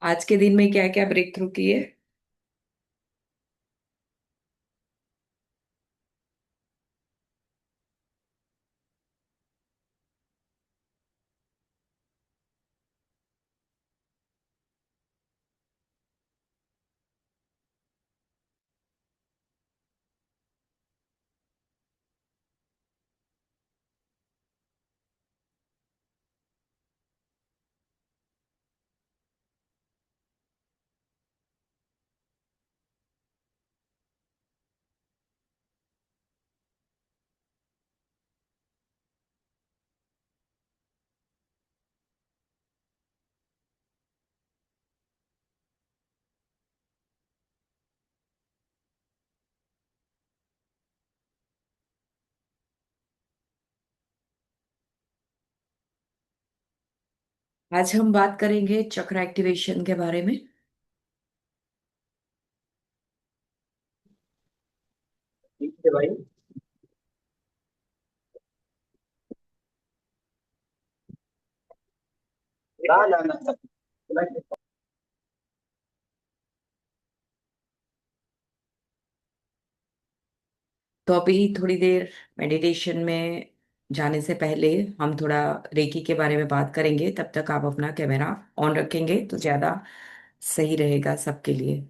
आज के दिन में क्या क्या ब्रेक थ्रू किए। आज हम बात करेंगे चक्र एक्टिवेशन के बारे में। ठीक है भाई। ना ना ना। तो अभी थोड़ी देर मेडिटेशन में जाने से पहले हम थोड़ा रेकी के बारे में बात करेंगे। तब तक आप अपना कैमरा ऑन रखेंगे तो ज्यादा सही रहेगा सबके लिए।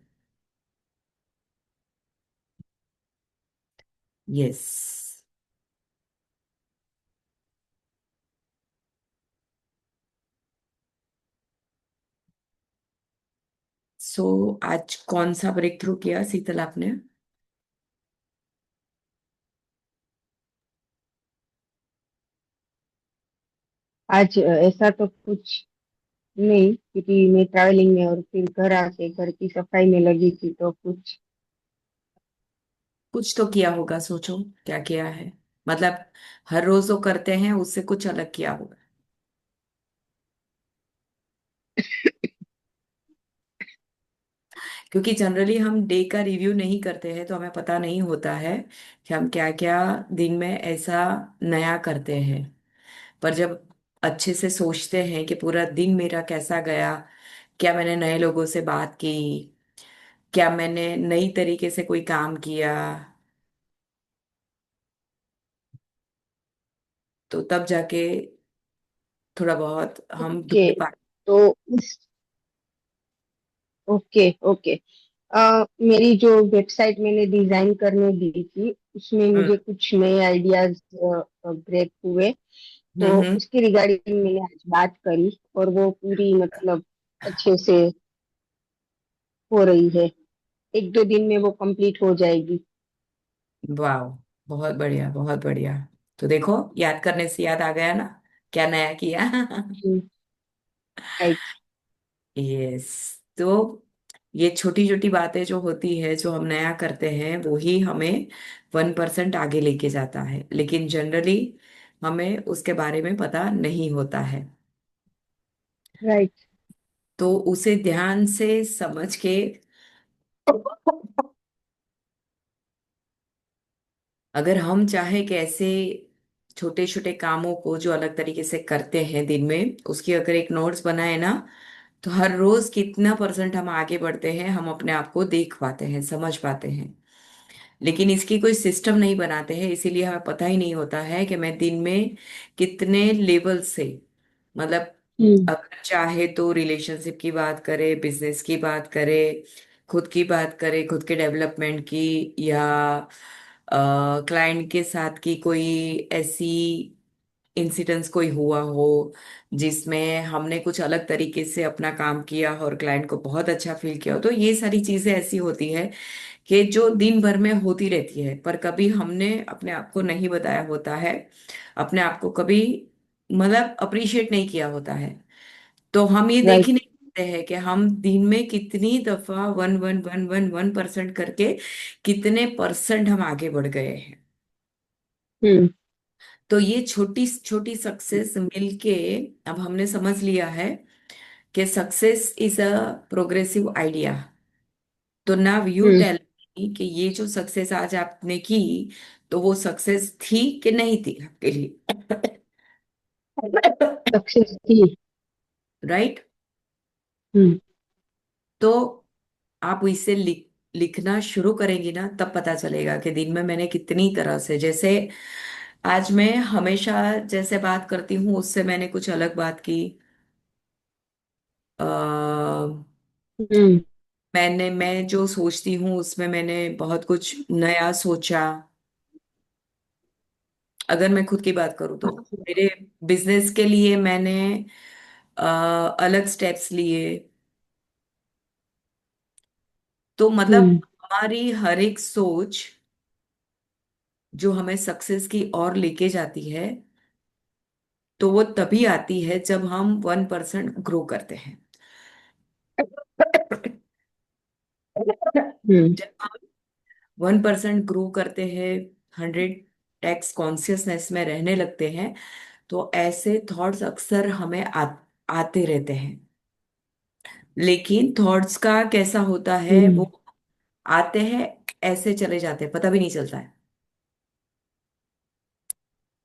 यस। सो आज कौन सा ब्रेक थ्रू किया शीतल आपने। आज ऐसा तो कुछ नहीं, क्योंकि मैं ट्रैवलिंग में और फिर घर आके घर की सफाई में लगी थी तो कुछ। कुछ तो किया होगा, सोचो क्या किया है। मतलब हर रोज तो करते हैं, उससे कुछ अलग किया होगा। क्योंकि जनरली हम डे का रिव्यू नहीं करते हैं तो हमें पता नहीं होता है कि हम क्या क्या दिन में ऐसा नया करते हैं। पर जब अच्छे से सोचते हैं कि पूरा दिन मेरा कैसा गया, क्या मैंने नए लोगों से बात की, क्या मैंने नई तरीके से कोई काम किया, तो तब जाके थोड़ा बहुत हम ओके। ढूंढ पाते। तो इस ओके ओके। मेरी जो वेबसाइट मैंने डिजाइन करने दी थी उसमें हम्म। मुझे कुछ नए आइडियाज ब्रेक हुए। तो हम्म। उसकी रिगार्डिंग मैंने आज बात करी और वो पूरी मतलब अच्छे से हो रही है। एक दो दिन में वो कंप्लीट हो जाएगी। वाह, बहुत बढ़िया बहुत बढ़िया। तो देखो, याद करने से याद आ गया ना, क्या नया किया। राइट। यस। तो ये छोटी छोटी बातें जो होती है, जो हम नया करते हैं, वो ही हमें 1% आगे लेके जाता है, लेकिन जनरली हमें उसके बारे में पता नहीं होता है। राइट। तो उसे ध्यान से समझ के, अगर हम चाहे कि ऐसे छोटे छोटे कामों को जो अलग तरीके से करते हैं दिन में, उसकी अगर एक नोट्स बनाए ना, तो हर रोज कितना परसेंट हम आगे बढ़ते हैं हम अपने आप को देख पाते हैं, समझ पाते हैं। लेकिन इसकी कोई सिस्टम नहीं बनाते हैं, इसीलिए हमें पता ही नहीं होता है कि मैं दिन में कितने लेवल से, मतलब हम्म। अगर चाहे तो रिलेशनशिप की बात करें, बिजनेस की बात करें, खुद की बात करें, खुद के डेवलपमेंट की, या क्लाइंट के साथ की कोई ऐसी इंसिडेंस कोई हुआ हो जिसमें हमने कुछ अलग तरीके से अपना काम किया और क्लाइंट को बहुत अच्छा फील किया हो। तो ये सारी चीजें ऐसी होती है कि जो दिन भर में होती रहती है, पर कभी हमने अपने आप को नहीं बताया होता है, अपने आप को कभी मतलब अप्रिशिएट नहीं किया होता है। तो हम ये देख ही राइट। नहीं पाते हैं कि हम दिन में कितनी दफा 1 1 1 1 1% करके कितने परसेंट हम आगे बढ़ गए हैं। हम्म। तो ये छोटी छोटी सक्सेस मिलके अब हमने समझ लिया है कि success is a progressive idea. तो now you hmm. Tell me कि ये जो सक्सेस आज आपने की, तो वो सक्सेस थी कि नहीं थी आपके लिए। सक्सेस थी। राइट। हम्म। तो आप इसे लिखना शुरू करेंगी ना, तब पता चलेगा कि दिन में मैंने कितनी तरह से, जैसे आज मैं हमेशा जैसे बात करती हूँ उससे मैंने कुछ अलग बात की। हम्म। मैं जो सोचती हूँ उसमें मैंने बहुत कुछ नया सोचा। अगर मैं खुद की बात करूँ तो मेरे बिजनेस के लिए मैंने अ, अलग स्टेप्स लिए। तो मतलब हम्म। हमारी हर एक सोच जो हमें सक्सेस की ओर लेके जाती है, तो वो तभी आती है जब हम 1% ग्रो करते हैं। हम्म। जब हम 1% ग्रो करते हैं, 100x कॉन्शियसनेस में रहने लगते हैं, तो ऐसे थॉट्स अक्सर हमें आते रहते हैं। लेकिन थॉट्स का कैसा होता है, हम्म। वो आते हैं, ऐसे चले जाते हैं, पता भी नहीं चलता है।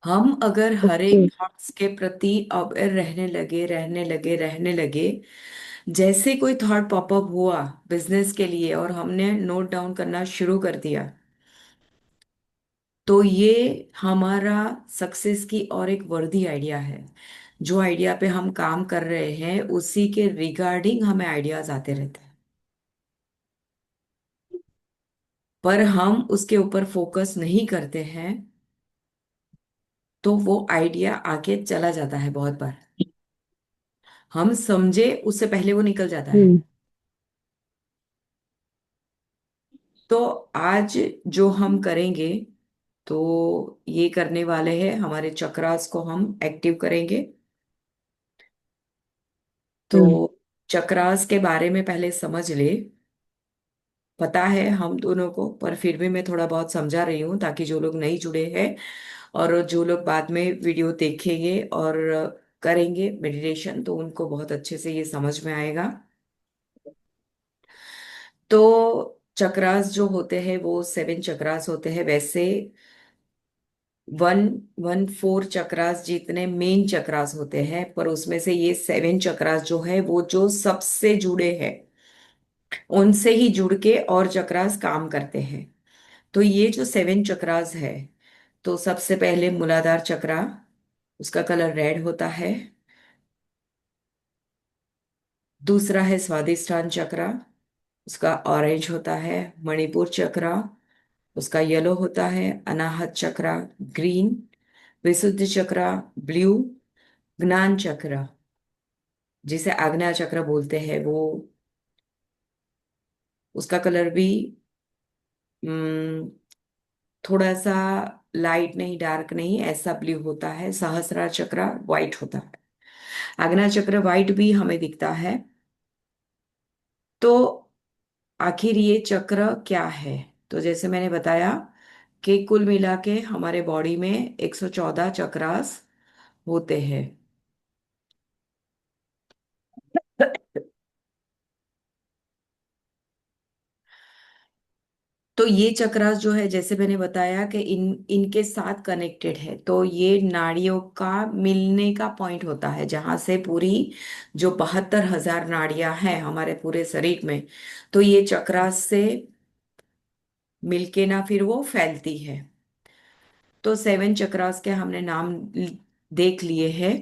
हम अगर हर ओके। एक थॉट्स के प्रति अवेयर रहने लगे, जैसे कोई थॉट पॉपअप हुआ बिजनेस के लिए और हमने नोट डाउन करना शुरू कर दिया, तो ये हमारा सक्सेस की और एक वर्दी आइडिया है। जो आइडिया पे हम काम कर रहे हैं उसी के रिगार्डिंग हमें आइडियाज आते रहते हैं, पर हम उसके ऊपर फोकस नहीं करते हैं, तो वो आइडिया आगे चला जाता है बहुत बार। हम समझे उससे पहले वो निकल जाता है। हम्म। तो आज जो हम करेंगे, तो ये करने वाले हैं, हमारे चक्रास को हम एक्टिव करेंगे। तो हम्म। चक्रास के बारे में पहले समझ ले। पता है हम दोनों को, पर फिर भी मैं थोड़ा बहुत समझा रही हूँ ताकि जो लोग नहीं जुड़े हैं और जो लोग बाद में वीडियो देखेंगे और करेंगे मेडिटेशन, तो उनको बहुत अच्छे से ये समझ में आएगा। तो चक्रास जो होते हैं वो 7 चक्रास होते हैं वैसे। 114 जितने मेन चक्रास होते हैं, पर उसमें से ये 7 चक्रास जो है वो जो सबसे जुड़े हैं, उनसे ही जुड़ के और चक्रास काम करते हैं। तो ये जो 7 चक्रास है, तो सबसे पहले मूलाधार चक्रा, उसका कलर रेड होता है। दूसरा है स्वादिष्ठान चक्रा, उसका ऑरेंज होता है। मणिपुर चक्रा, उसका येलो होता है। अनाहत चक्रा ग्रीन। विशुद्ध चक्रा ब्लू। ज्ञान चक्र, जिसे आज्ञा चक्र बोलते हैं, वो उसका कलर भी हम्म, थोड़ा सा लाइट नहीं डार्क नहीं, ऐसा ब्लू होता है। सहस्रार चक्र व्हाइट होता है। आज्ञा चक्र व्हाइट भी हमें दिखता है। तो आखिर ये चक्र क्या है? तो जैसे मैंने बताया कि कुल मिला के हमारे बॉडी में 114 चक्रास होते हैं। तो ये चक्रास जो है, जैसे मैंने बताया कि इनके साथ कनेक्टेड है, तो ये नाड़ियों का मिलने का पॉइंट होता है, जहां से पूरी जो 72,000 नाड़ियां हैं हमारे पूरे शरीर में, तो ये चक्रास से मिलके ना फिर वो फैलती है। तो 7 चक्रास के हमने नाम देख लिए हैं।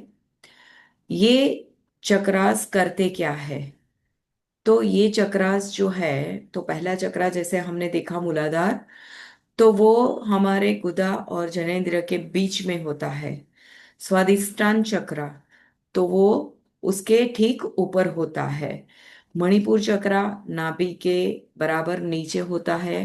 ये चक्रास करते क्या है? तो ये चक्रास जो है, तो पहला चक्रा जैसे हमने देखा मूलाधार, तो वो हमारे गुदा और जनेंद्र के बीच में होता है। स्वादिष्टान चक्रा, तो वो उसके ठीक ऊपर होता है। मणिपुर चक्रा नाभि के बराबर नीचे होता है।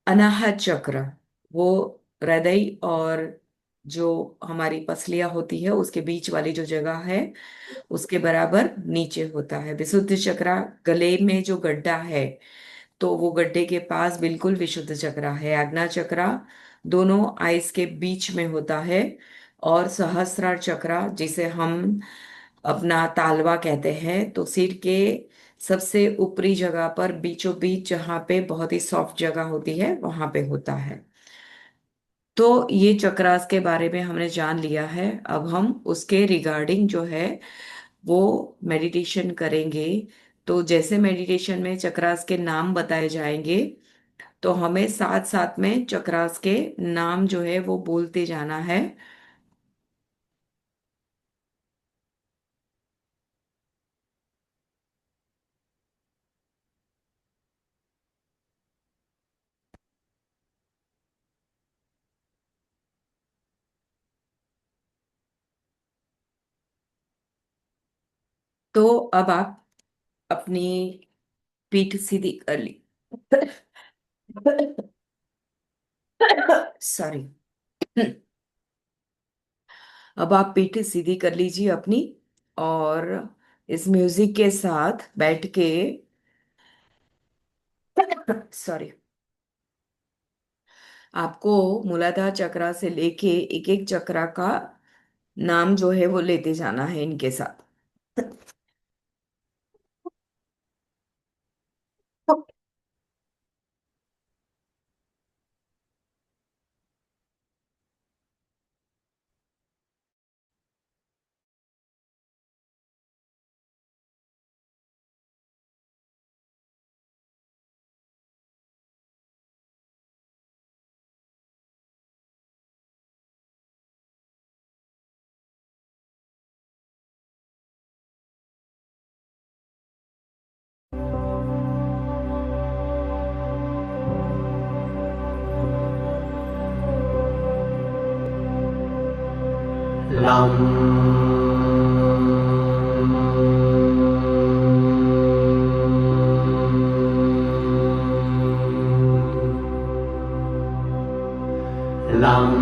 अनाहत चक्र, वो हृदय और जो हमारी पसलियां होती है उसके बीच वाली जो जगह है, उसके बराबर नीचे होता है। विशुद्ध चक्र गले में जो गड्ढा है, तो वो गड्ढे के पास बिल्कुल विशुद्ध चक्र है। आज्ञा चक्र दोनों आइस के बीच में होता है। और सहस्रार चक्र, जिसे हम अपना तालवा कहते हैं, तो सिर के सबसे ऊपरी जगह पर बीचों बीच, जहाँ पे बहुत ही सॉफ्ट जगह होती है, वहां पे होता है। तो ये चक्रास के बारे में हमने जान लिया है। अब हम उसके रिगार्डिंग जो है वो मेडिटेशन करेंगे। तो जैसे मेडिटेशन में चक्रास के नाम बताए जाएंगे, तो हमें साथ साथ में चक्रास के नाम जो है वो बोलते जाना है। तो अब आप अपनी पीठ सीधी कर ली। सॉरी। अब आप पीठ सीधी कर लीजिए अपनी, और इस म्यूजिक के साथ बैठ के, सॉरी, आपको मूलाधार चक्रा से लेके एक एक चक्रा का नाम जो है वो लेते जाना है इनके साथ। lam lam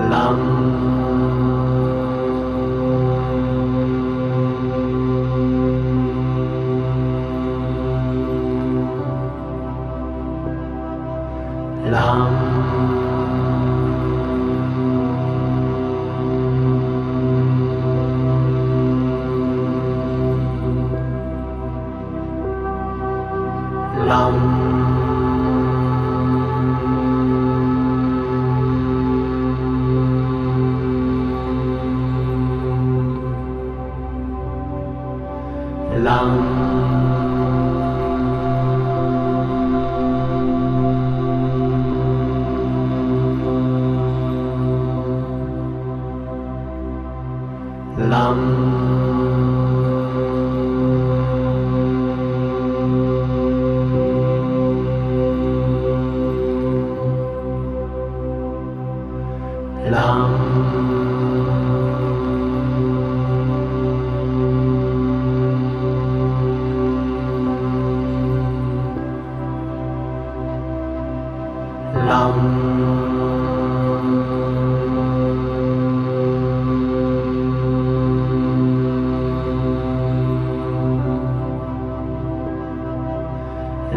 lam lam lam lam lam lam lam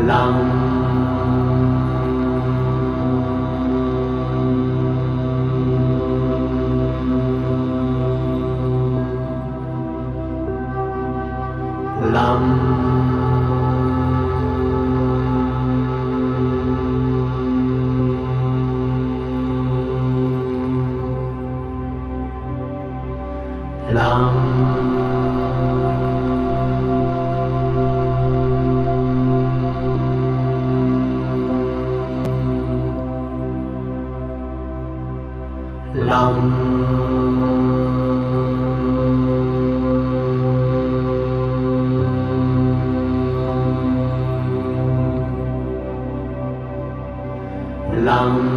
lam lam lam lam lam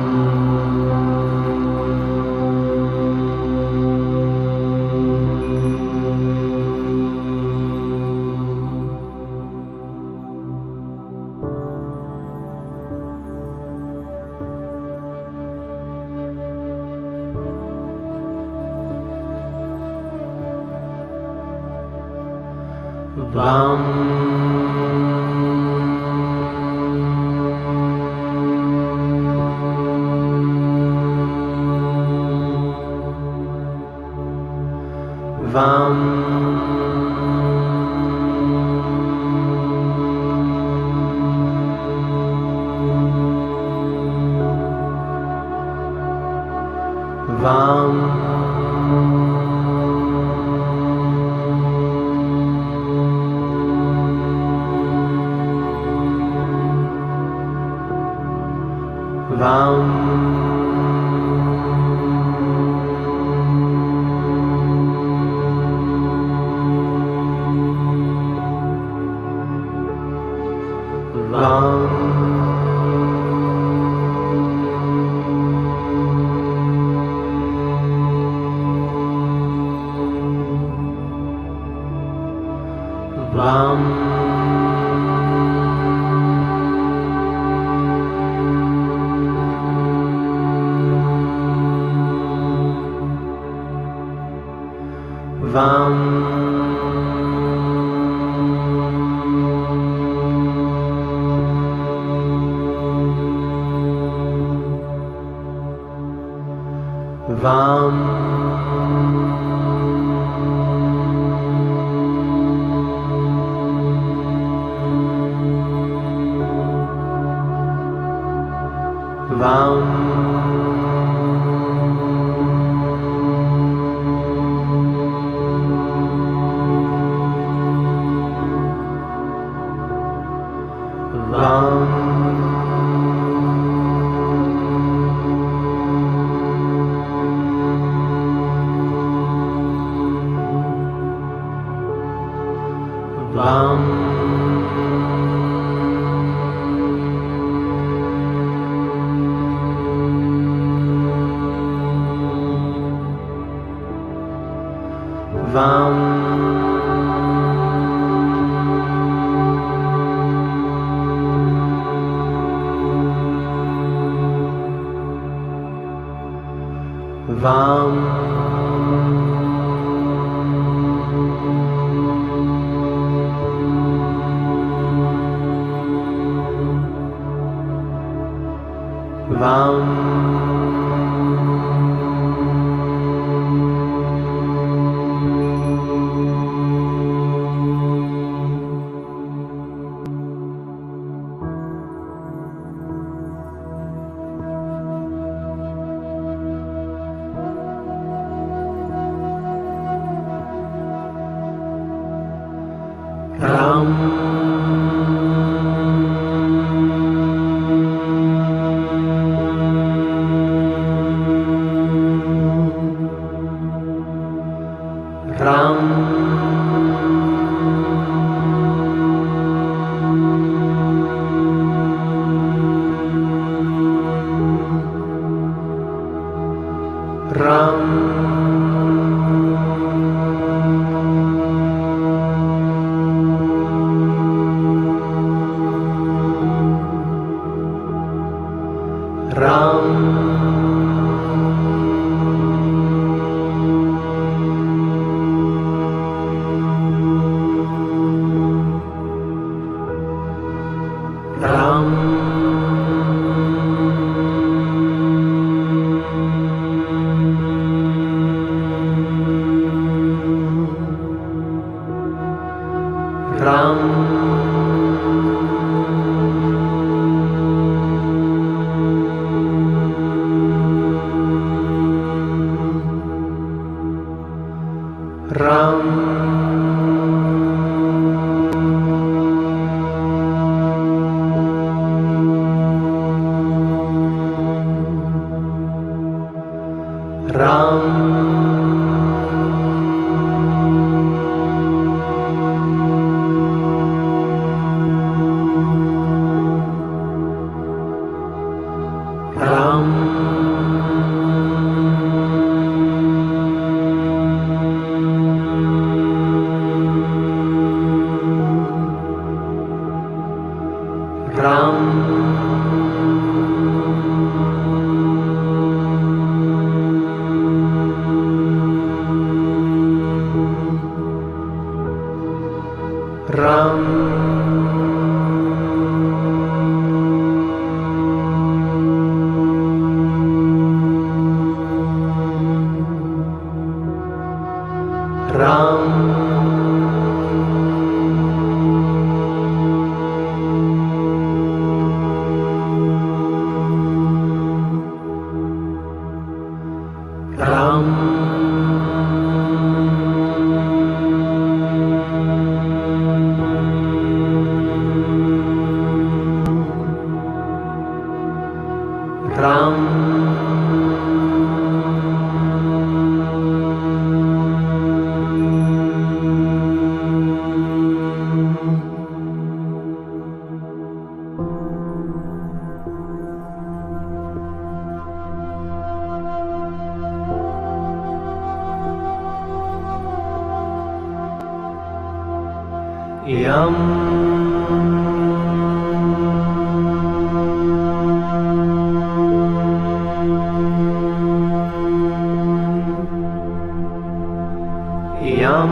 vam vam यम यम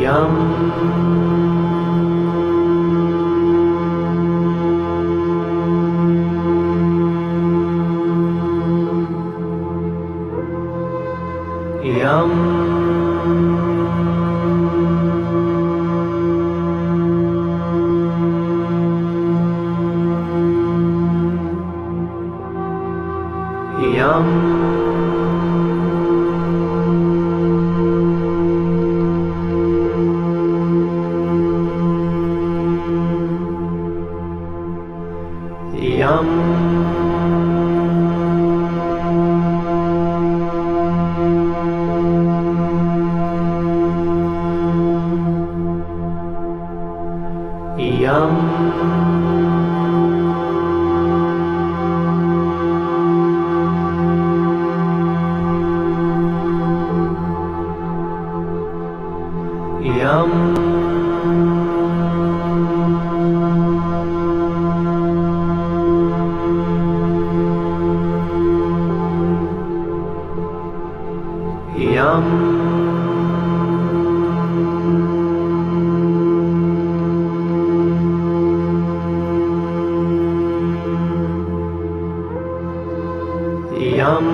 यम यम यम यम यम यम यम यम यम यम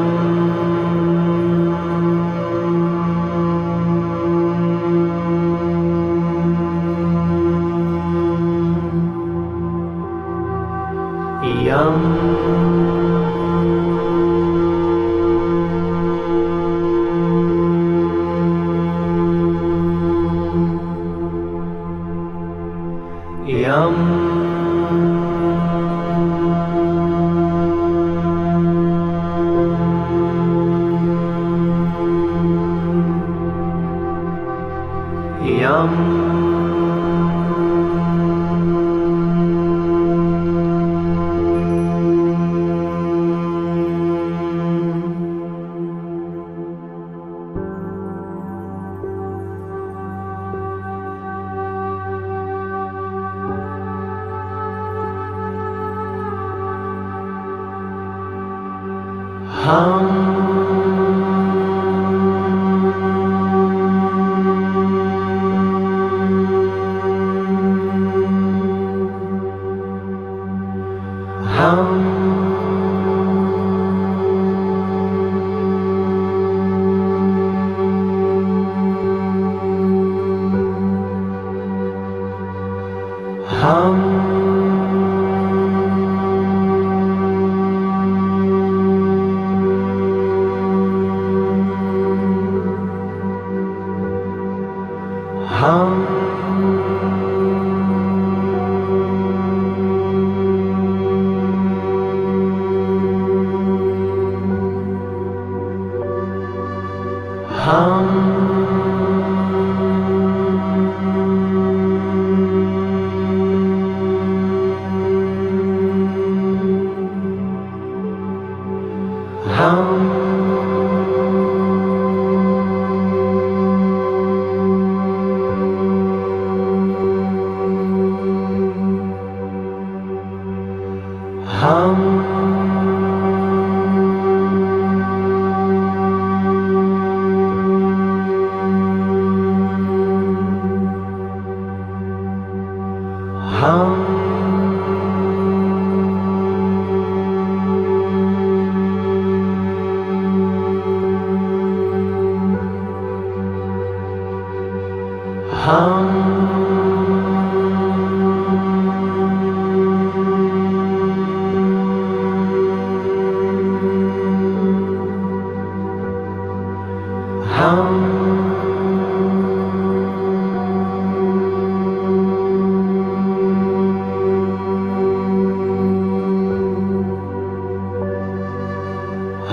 यम यम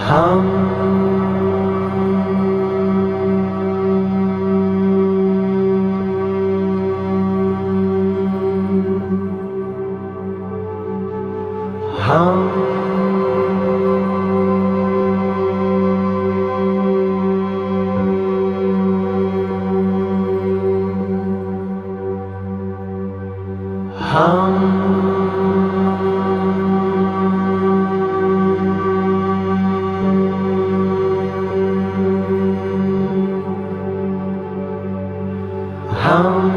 हम हम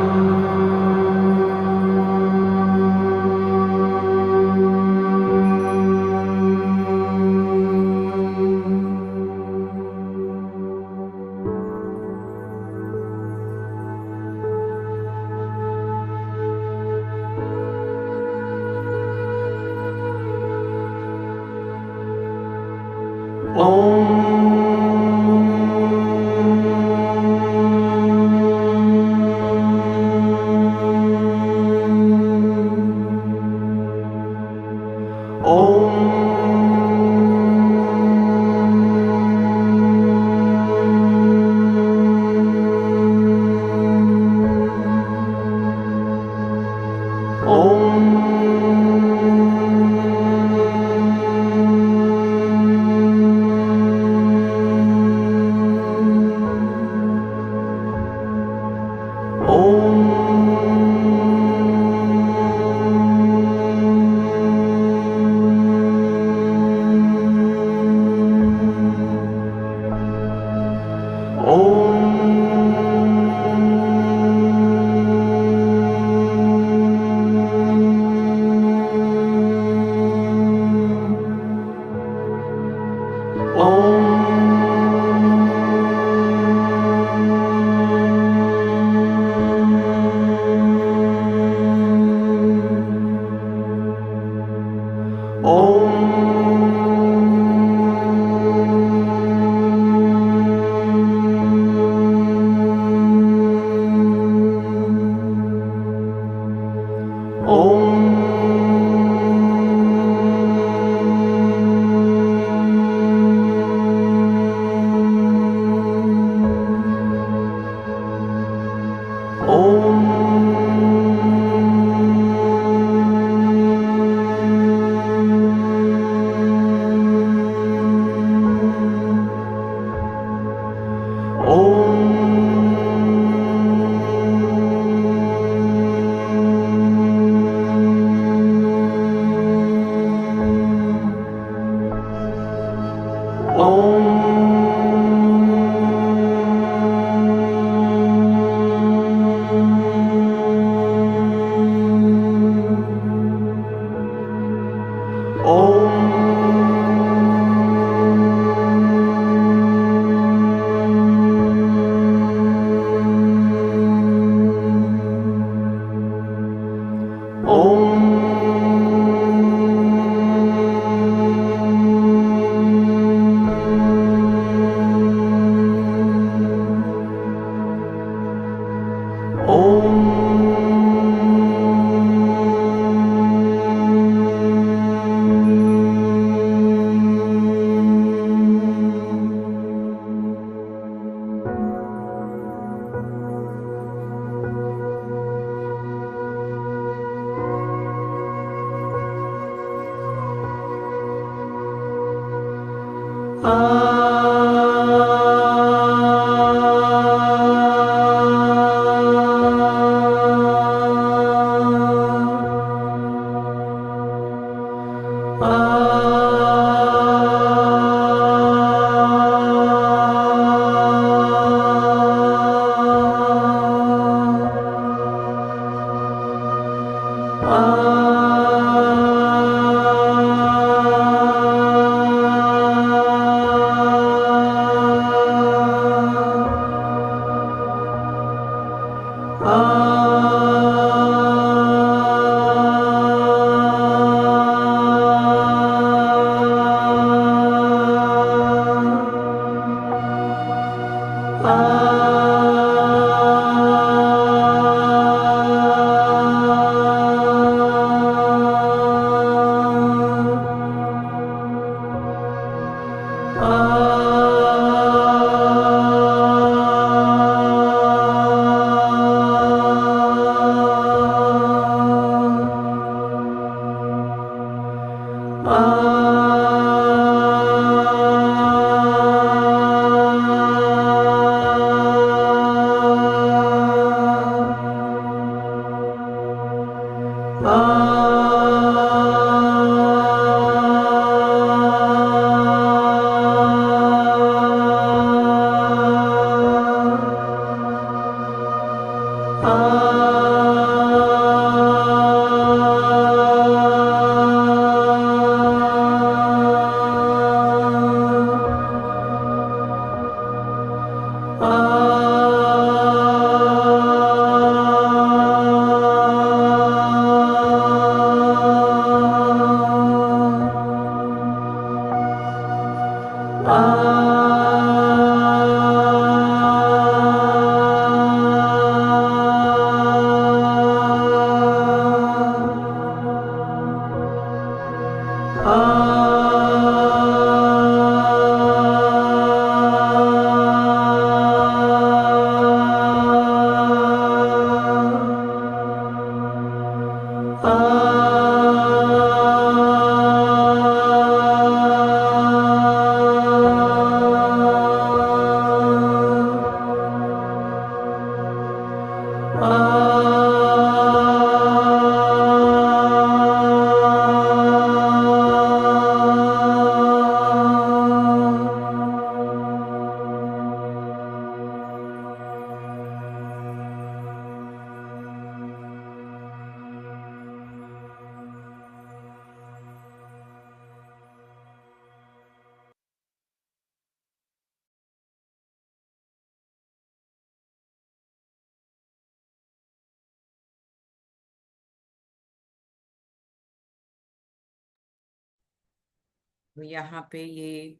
तो यहाँ पे ये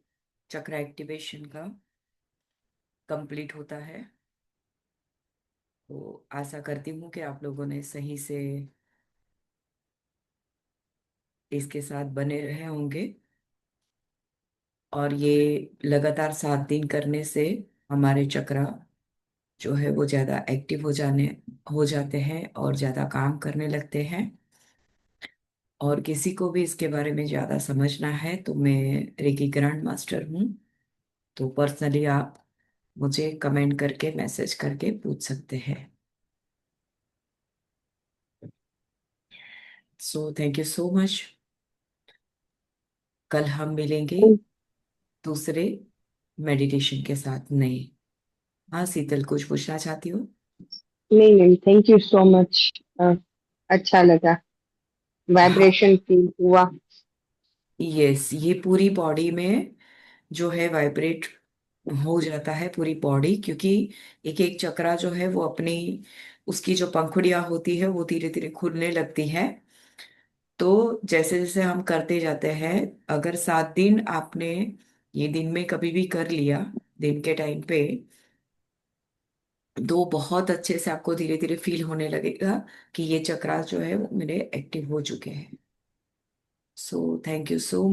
चक्र एक्टिवेशन का कंप्लीट होता है। तो आशा करती हूँ कि आप लोगों ने सही से इसके साथ बने रहे होंगे। और ये लगातार 7 दिन करने से हमारे चक्र जो है वो ज़्यादा एक्टिव हो जाते हैं और ज़्यादा काम करने लगते हैं। और किसी को भी इसके बारे में ज़्यादा समझना है तो मैं रेकी ग्रैंड मास्टर हूँ। तो पर्सनली आप मुझे कमेंट करके मैसेज करके पूछ सकते हैं। So thank you so much. कल हम मिलेंगे दूसरे मेडिटेशन के साथ नए। हाँ शीतल, कुछ पूछना चाहती हो? नहीं नहीं, थैंक यू सो मच। अच्छा लगा, हाँ, वाइब्रेशन फील हुआ। यस, ये पूरी बॉडी में जो है वाइब्रेट हो जाता है पूरी बॉडी, क्योंकि एक एक चक्रा जो है वो अपनी उसकी जो पंखुड़ियां होती है वो धीरे धीरे खुलने लगती है। तो जैसे जैसे हम करते जाते हैं, अगर 7 दिन आपने ये दिन में कभी भी कर लिया दिन के टाइम पे, तो बहुत अच्छे से आपको धीरे धीरे फील होने लगेगा कि ये चक्रा जो है वो मेरे एक्टिव हो चुके हैं। So thank you so